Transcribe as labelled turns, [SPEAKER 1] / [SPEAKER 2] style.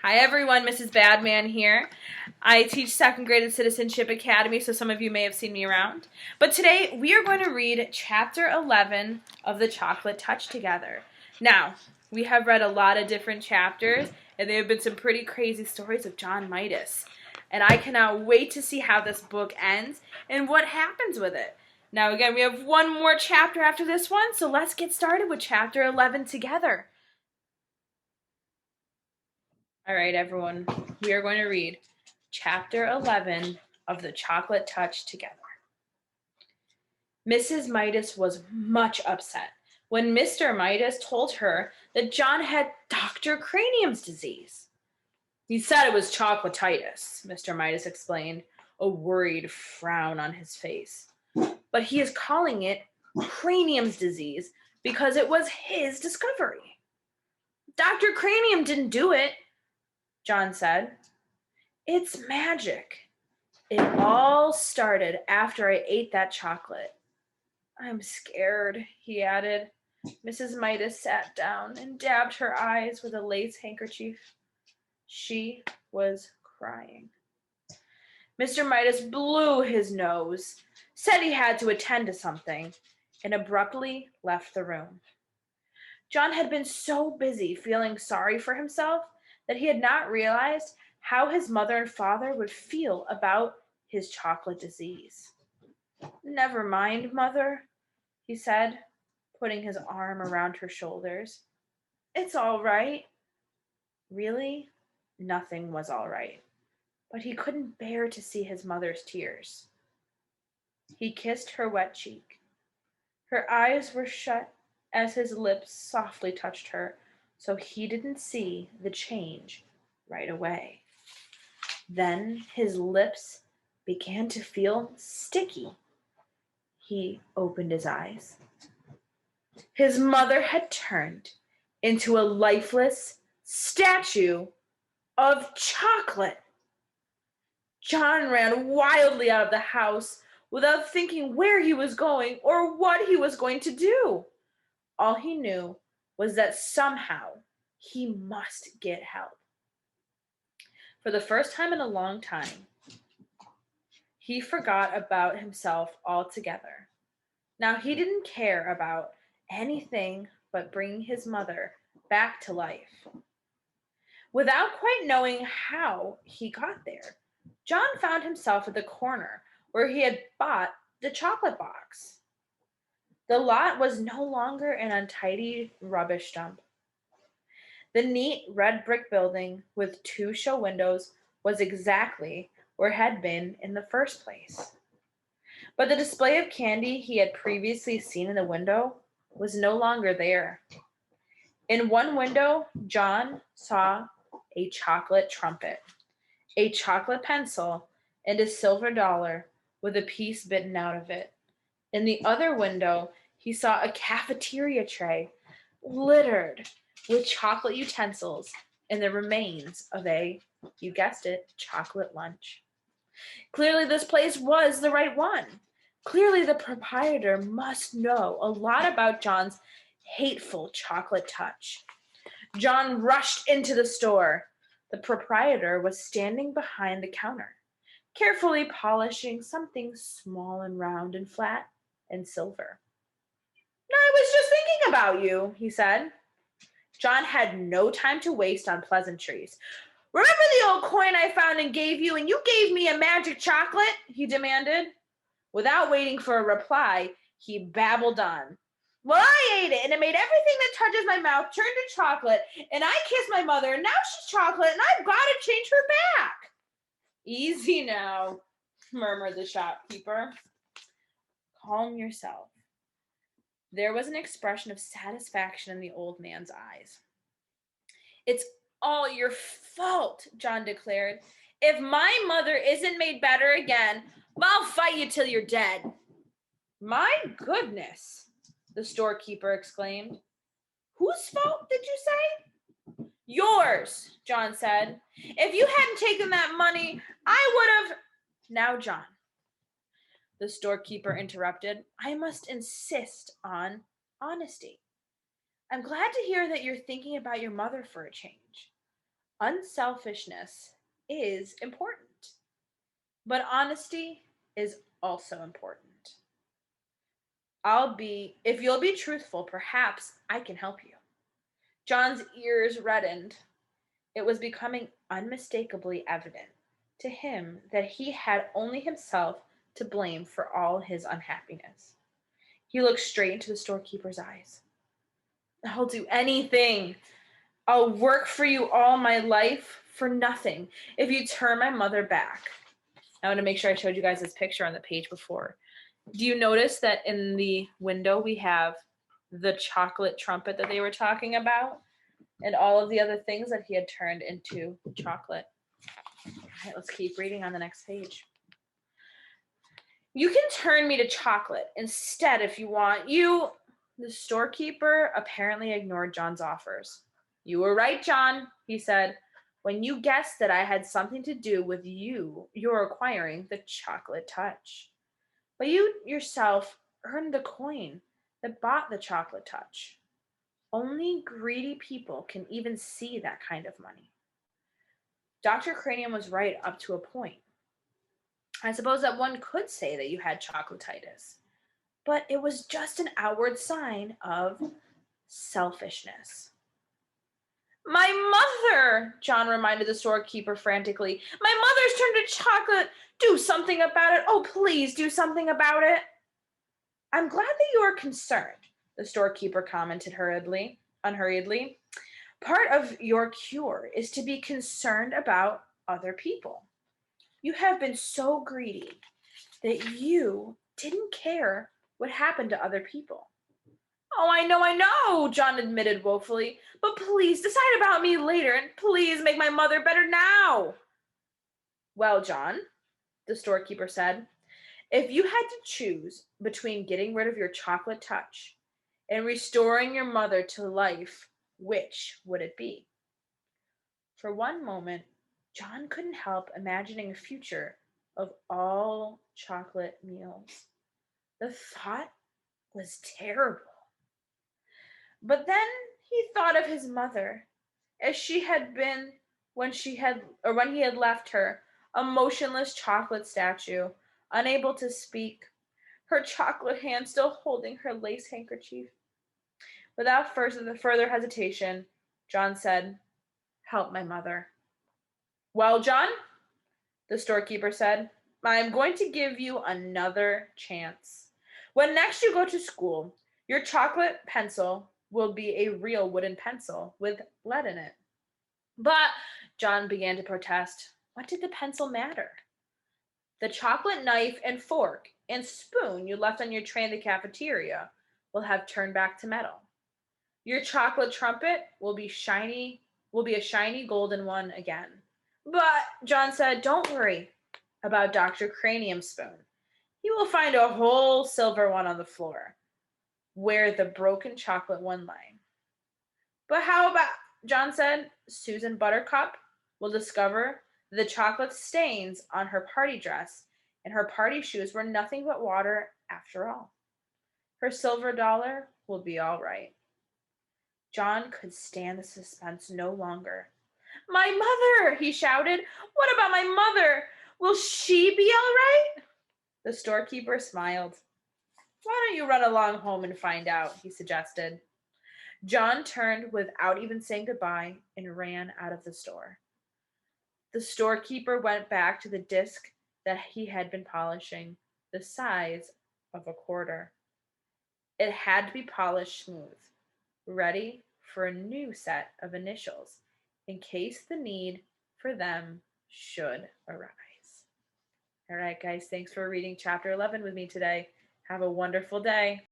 [SPEAKER 1] Hi everyone, Mrs. Badman here. I teach second grade at Citizenship Academy, so some of you may have seen me around. But today we are going to read chapter 11 of The Chocolate Touch together. Now, we have read a lot of different chapters, and there have been some pretty crazy stories of John Midas. And I cannot wait to see how this book ends and what happens with it. Now again, we have one more chapter after this one, so let's get started with chapter 11 together. All right, everyone, we are going to read chapter 11 of The Chocolate Touch together. Mrs. Midas was much upset when Mr. Midas told her that John had Dr. Cranium's disease. He said it was chocolatitis, Mr. Midas explained, a worried frown on his face. But he is calling it Cranium's disease because it was his discovery. Dr. Cranium didn't do it, John said. It's magic. It all started after I ate that chocolate. I'm scared, he added. Mrs. Midas sat down and dabbed her eyes with a lace handkerchief. She was crying. Mr. Midas blew his nose, said he had to attend to something, and abruptly left the room. John had been so busy feeling sorry for himself that he had not realized how his mother and father would feel about his chocolate disease. Never mind, Mother, he said, putting his arm around her shoulders. It's all right. Really, nothing was all right, but he couldn't bear to see his mother's tears. He kissed her wet cheek. Her eyes were shut as his lips softly touched her, so he didn't see the change right away. Then his lips began to feel sticky. He opened his eyes. His mother had turned into a lifeless statue of chocolate. John ran wildly out of the house without thinking where he was going or what he was going to do. All he knew was that somehow he must get help. For the first time in a long time, he forgot about himself altogether. Now he didn't care about anything but bringing his mother back to life. Without quite knowing how he got there, John found himself at the corner where he had bought the chocolate box. The lot was no longer an untidy rubbish dump. The neat red brick building with two show windows was exactly where it had been in the first place. But the display of candy he had previously seen in the window was no longer there. In one window, John saw a chocolate trumpet, a chocolate pencil, and a silver dollar with a piece bitten out of it. In the other window, he saw a cafeteria tray littered with chocolate utensils and the remains of a, you guessed it, chocolate lunch. Clearly, this place was the right one. Clearly, the proprietor must know a lot about John's hateful chocolate touch. John rushed into the store. The proprietor was standing behind the counter, carefully polishing something small and round and flat and silver. I was just thinking about you, he said. John had no time to waste on pleasantries. Remember the old coin I found and gave you, and you gave me a magic chocolate? He demanded. Without waiting for a reply, he babbled on. Well, I ate it, and it made everything that touches my mouth turn to chocolate, and I kissed my mother, and now she's chocolate, and I've got to change her back. Easy now, murmured the shopkeeper. Calm yourself. There was an expression of satisfaction in the old man's eyes. It's all your fault, John declared. If my mother isn't made better again, I'll fight you till you're dead. My goodness, the storekeeper exclaimed. Whose fault did you say? Yours, John said. If you hadn't taken that money, I would have. Now, John, the storekeeper interrupted, I must insist on honesty. I'm glad to hear that you're thinking about your mother for a change. Unselfishness is important, but honesty is also important. If you'll be truthful, perhaps I can help you. John's ears reddened. It was becoming unmistakably evident to him that he had only himself to blame for all his unhappiness. He looked straight into the storekeeper's eyes. I'll do anything. I'll work for you all my life for nothing if you turn my mother back. I want to make sure I showed you guys this picture on the page before. Do you notice that in the window we have the chocolate trumpet that they were talking about and all of the other things that he had turned into chocolate? All right, let's keep reading on the next page. You can turn me to chocolate instead if you want. The storekeeper apparently ignored John's offers. You were right, John, he said, when you guessed that I had something to do with your acquiring the chocolate touch. But you yourself earned the coin that bought the chocolate touch. Only greedy people can even see that kind of money. Dr. Cranium was right up to a point. I suppose that one could say that you had chocolatitis, but it was just an outward sign of selfishness. My mother, John reminded the storekeeper frantically. My mother's turned to chocolate. Do something about it. Oh, please do something about it. I'm glad that you are concerned, the storekeeper commented unhurriedly. Part of your cure is to be concerned about other people. You have been so greedy that you didn't care what happened to other people. Oh, I know, John admitted woefully. But please decide about me later and please make my mother better now. Well, John, the storekeeper said, if you had to choose between getting rid of your chocolate touch and restoring your mother to life, which would it be? For one moment, John couldn't help imagining a future of all chocolate meals. The thought was terrible. But then he thought of his mother, as she had been when he had left her, a motionless chocolate statue, unable to speak, her chocolate hand still holding her lace handkerchief. Without further hesitation, John said, "Help my mother." Well, John, the storekeeper said, I'm going to give you another chance. When next you go to school, your chocolate pencil will be a real wooden pencil with lead in it. But John began to protest. What did the pencil matter? The chocolate knife and fork and spoon you left on your tray in the cafeteria will have turned back to metal. Your chocolate trumpet will be a shiny golden one again. But John said, don't worry about Dr. Cranium Spoon. He will find a whole silver one on the floor where the broken chocolate one lay. But how about, John said, Susan Buttercup will discover the chocolate stains on her party dress and her party shoes were nothing but water after all. Her silver dollar will be all right. John could stand the suspense no longer. My mother, he shouted. What about my mother? Will she be all right? The storekeeper smiled. Why don't you run along home and find out, he suggested. John turned without even saying goodbye and ran out of the store. The storekeeper went back to the disc that he had been polishing, the size of a quarter. It had to be polished smooth, ready for a new set of initials in case the need for them should arise. All right, guys, thanks for reading chapter 11 with me today. Have a wonderful day.